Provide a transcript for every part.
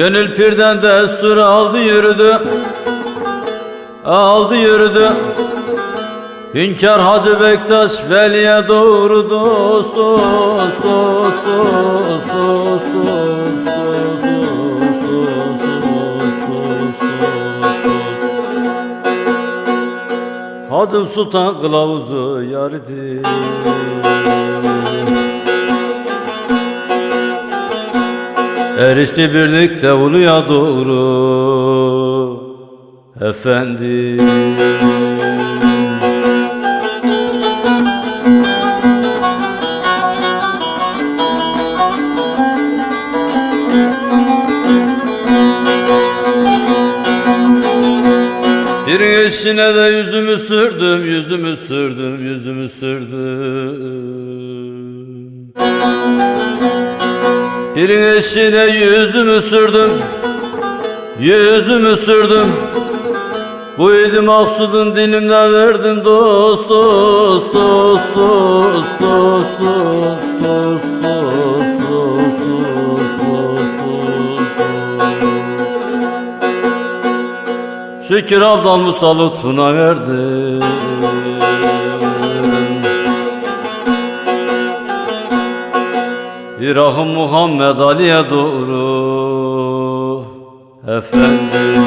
Gönül pirden destur aldı yürüdü, aldı yürüdü. Hünkâr Hacı Bektaş Veli'ye doğru dost dost dost dost dost dost. Hacım Sultan kılavuzu yardı. Erişti birlikte uluya doğru efendim. Bir eşine de yüzümü sürdüm, yüzümü sürdüm, yüzümü sürdüm. Bir eşine yüzümü sürdüm, yüzümü sürdüm. Bu idi maksudun dilimden verdim dost dost dost dost dost dost dost dost dost dost. Şükür abdan musallatına verdim. İrahım Muhammed Ali'ye doğru efendim.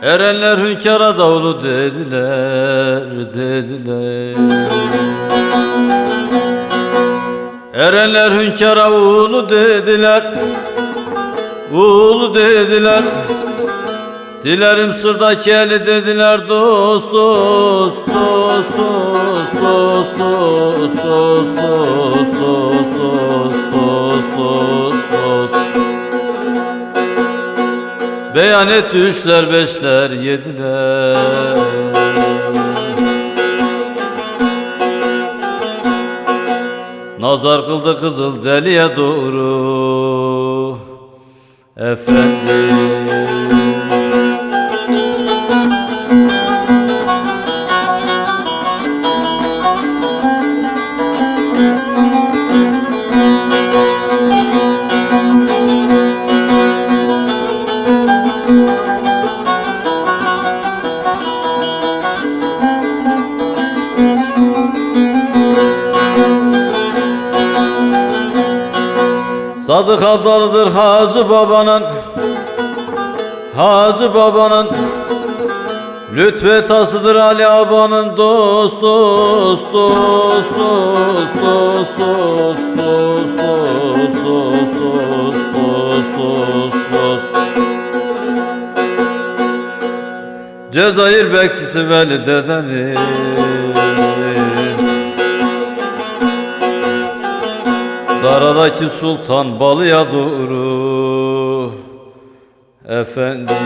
Erenler hünkâra davulu dediler, dediler. Erenler hünkâra ulu dediler, ulu dediler. Dilerim sırdaki eli dediler dost dost dost dost dost dost dost dost dost dost dost dost. Beyan etti üçler beşler yediler. Nazar kıldı kızıl deliye doğru efendim. Sadık abdalıdır Hacı Baba'nın, Hacı Baba'nın. Lütfet asıdır Ali Aba'nın dost dost dost dost dost dost dost dost dost dost dost dost. Cezayir bekçisi Veli dedenin, Dara'daki sultan balıya doğru efendim.